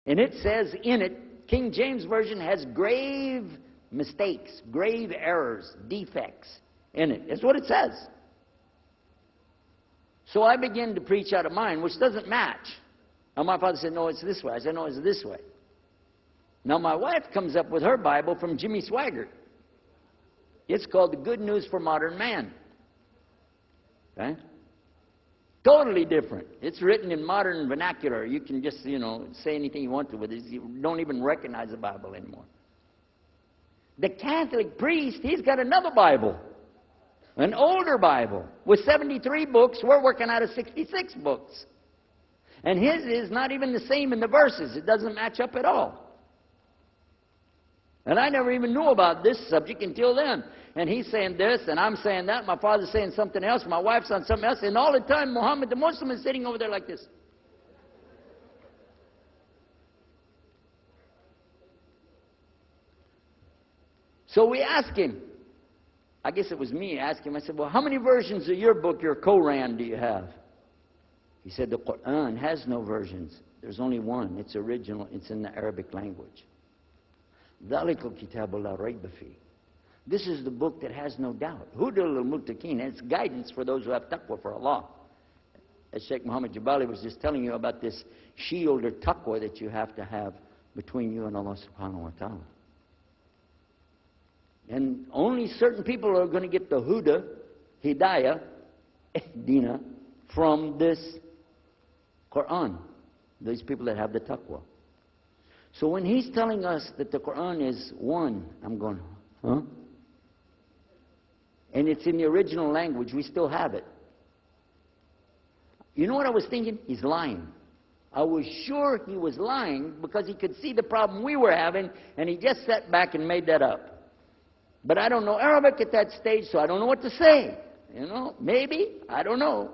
And it says in it, King James Version has grave mistakes, grave errors, defects in it. That's what it says. So I began to preach out of mine, which doesn't match. And my father said, no, it's this way. I said, no, it's this way. Now my wife comes up with her Bible from Jimmy Swaggart. It's called The Good News for Modern Man. Okay? Totally different. It's written in modern vernacular. You can just, say anything you want to with it. You don't even recognize the Bible anymore. The Catholic priest, he's got another Bible. An older Bible with 73 books. We're working out of 66 books. And his is not even the same in the verses. It doesn't match up at all. And I never even knew about this subject until then. And he's saying this, and I'm saying that. My father's saying something else. My wife's saying something else. And all the time, Muhammad the Muslim is sitting over there like this. So we asked him. I guess it was me. I asked him. I said, well, how many versions of your book, your Quran, do you have? He said, the Quran has no versions. There's only one. It's original. It's in the Arabic language. ذَلِكَ الْكِتَابُ لَا رَيْبَ فِيهِ. This is the book that has no doubt. Hudal al-Muttaqin. It's guidance for those who have taqwa for Allah. As Sheikh Muhammad Jabali was just telling you about this shield or taqwa that you have to have between you and Allah subhanahu wa ta'ala. And only certain people are going to get the huda, hidayah, dina, from this Quran. These people that have the taqwa. So when he's telling us that the Quran is one, I'm going, huh? And it's in the original language, we still have it. You know what I was thinking? He's lying. I was sure he was lying because he could see the problem we were having, and he just sat back and made that up. But I don't know Arabic at that stage, so I don't know what to say. Maybe, I don't know.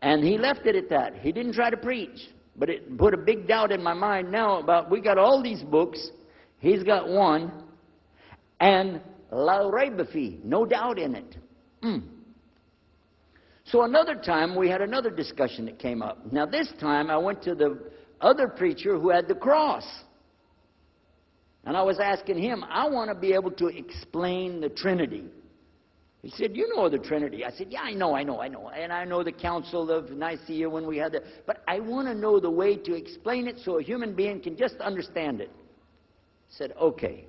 And he left it at that. He didn't try to preach. But it put a big doubt in my mind now about, we got all these books, he's got one, and la rayba fi, no doubt in it. So another time, we had another discussion that came up. Now this time, I went to the other preacher who had the cross. And I was asking him, I want to be able to explain the Trinity. He said, you know the Trinity. I said, yeah, I know. And I know the Council of Nicaea when we had that. But I want to know the way to explain it so a human being can just understand it. He said, okay.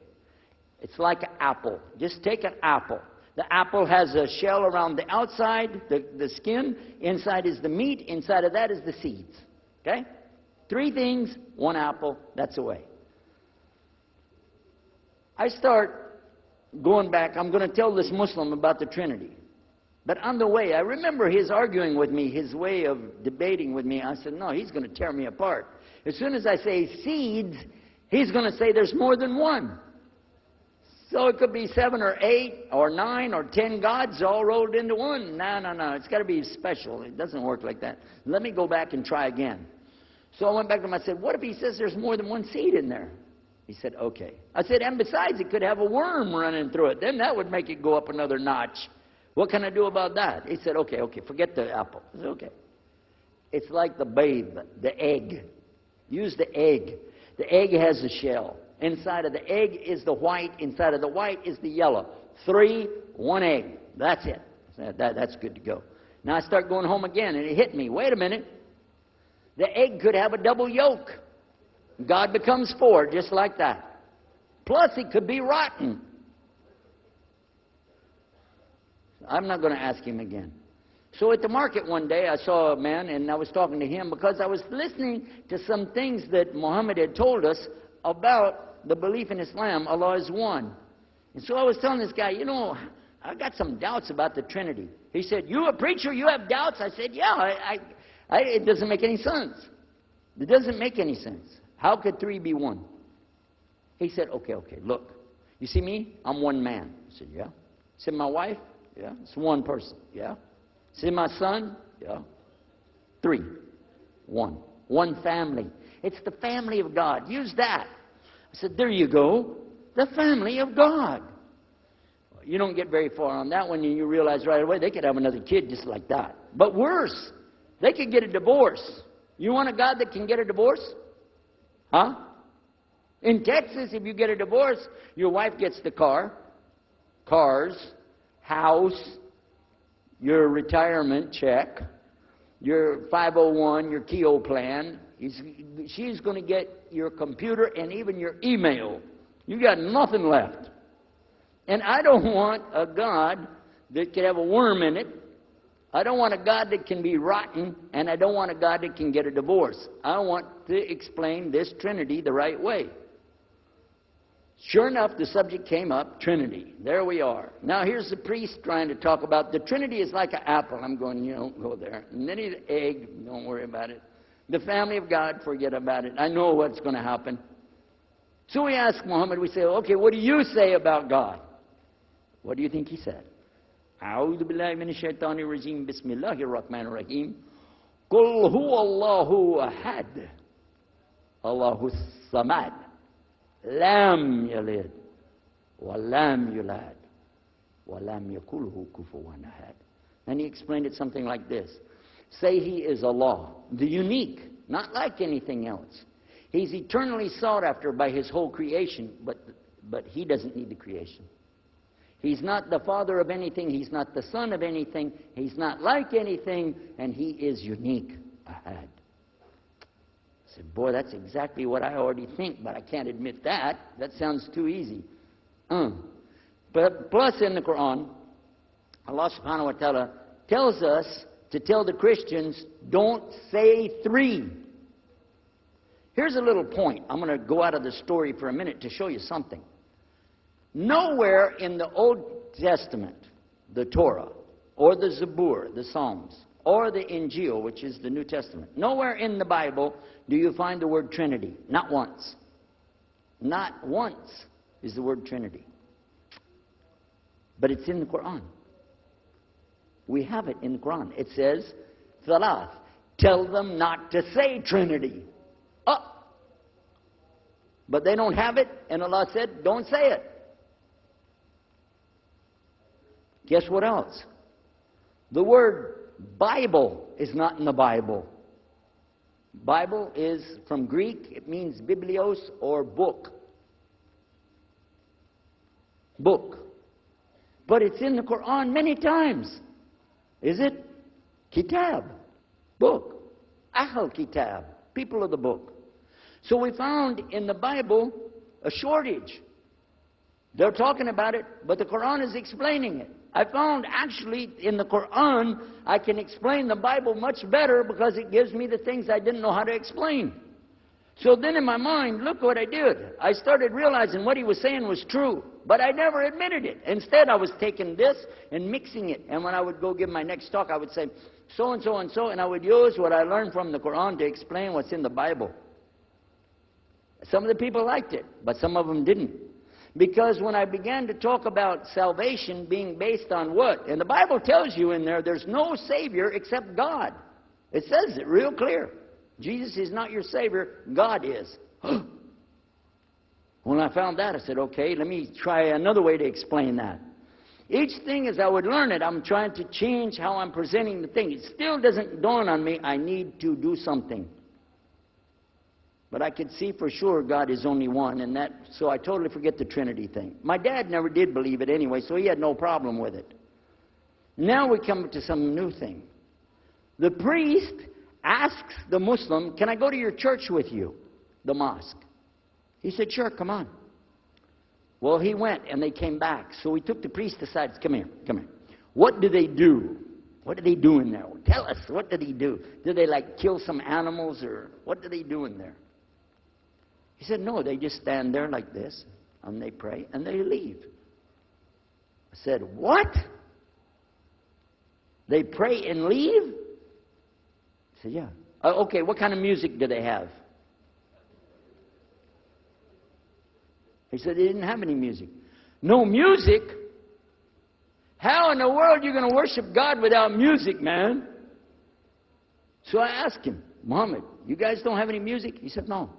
It's like an apple. Just take an apple. The apple has a shell around the outside, the skin. Inside is the meat. Inside of that is the seeds. Okay? 3 things, 1 apple. That's the way. I start going back, I'm going to tell this Muslim about the Trinity. But on the way, I remember his arguing with me, his way of debating with me. I said, no, he's going to tear me apart. As soon as I say seeds, he's going to say there's more than one. So it could be 7 or 8 or 9 or 10 gods all rolled into one. No. It's got to be special. It doesn't work like that. Let me go back and try again. So I went back to him. I said, what if he says there's more than one seed in there? He said, okay. I said, and besides, it could have a worm running through it. Then that would make it go up another notch. What can I do about that? He said, okay, forget the apple. I said, okay. It's like the babe, the egg. Use the egg. The egg has a shell. Inside of the egg is the white. Inside of the white is the yellow. 3, 1 egg. That's it. That's good to go. Now I start going home again, and it hit me. Wait a minute. The egg could have a double yolk. God becomes 4, just like that. Plus, it could be rotten. I'm not going to ask him again. So at the market one day, I saw a man, and I was talking to him because I was listening to some things that Muhammad had told us about the belief in Islam, Allah is one. And so I was telling this guy, I got some doubts about the Trinity. He said, you a preacher, you have doubts? I said, yeah, it doesn't make any sense. It doesn't make any sense. How could 3 be 1? He said, okay, look. You see me? I'm one man. I said, yeah. He said, my wife? Yeah. It's one person. Yeah. He said, my son? Yeah. 3. 1. One family. It's the family of God. Use that. I said, there you go. The family of God. You don't get very far on that one, and you realize right away they could have another kid just like that. But worse, they could get a divorce. You want a God that can get a divorce? Huh? In Texas, if you get a divorce, your wife gets the cars, house, your retirement check, your 501, your Keogh plan. She's going to get your computer and even your email. You got nothing left. And I don't want a God that can have a worm in it. I don't want a God that can be rotten, and I don't want a God that can get a divorce. I want to explain this Trinity the right way. Sure enough, the subject came up, Trinity. There we are. Now here's the priest trying to talk about the Trinity is like an apple. I'm going, you don't go there. And then the egg, don't worry about it. The family of God, forget about it. I know what's going to happen. So we ask Muhammad, we say, okay, what do you say about God? What do you think he said? أعوذ بالله من الشيطان الرجيم بسم الله الرحمن الرحيم قل هو الله أحد الله الصمد لم يلد ولم يولد ولم يكن له كفوا أحد. And he explained it something like this. Say he is Allah, the unique, not like anything else. He's eternally sought after by his whole creation, but he doesn't need the creation. He's not the father of anything. He's not the son of anything. He's not like anything. And he is unique. Ahad. I said, boy, that's exactly what I already think, but I can't admit that. That sounds too easy. But plus in the Quran, Allah subhanahu wa ta'ala tells us to tell the Christians, don't say three. Here's a little point. I'm going to go out of the story for a minute to show you something. Nowhere in the Old Testament, the Torah, or the Zabur, the Psalms, or the Injil, which is the New Testament, nowhere in the Bible do you find the word Trinity. Not once. Not once is the word Trinity. But it's in the Quran. We have it in the Quran. It says, Thalath, tell them not to say Trinity. Oh! But they don't have it, and Allah said, don't say it. Guess what else? The word Bible is not in the Bible. Bible is from Greek. It means biblios or book. Book. But it's in the Quran many times. Is it? Kitab. Book. Ahl Kitab. People of the book. So we found in the Bible a shortage. They're talking about it, but the Quran is explaining it. I found actually in the Quran, I can explain the Bible much better because it gives me the things I didn't know how to explain. So then in my mind, look what I did. I started realizing what he was saying was true, but I never admitted it. Instead, I was taking this and mixing it. And when I would go give my next talk, I would say, so and so and so, and I would use what I learned from the Quran to explain what's in the Bible. Some of the people liked it, but some of them didn't. Because when I began to talk about salvation being based on what? And the Bible tells you in there, there's no Savior except God. It says it real clear. Jesus is not your Savior, God is. When I found that, I said, okay, let me try another way to explain that. Each thing as I would learn it, I'm trying to change how I'm presenting the thing. It still doesn't dawn on me, I need to do something. But I could see for sure God is only one, and so I totally forget the Trinity thing. My dad never did believe it anyway, so he had no problem with it. Now we come to some new thing. The priest asks the Muslim, can I go to your church with you, the mosque? He said, sure, come on. Well, he went, and they came back. So we took the priest aside. Come here, come here. What do they do? What do they do in there? Tell us, what do they do? Do they like kill some animals, or what do they do in there? He said, no, they just stand there like this, and they pray, and they leave. I said, what? They pray and leave? He said, yeah. Okay, what kind of music do they have? He said they didn't have any music. No music? How in the world are you going to worship God without music, man? So I asked him, Muhammad, you guys don't have any music? He said, no.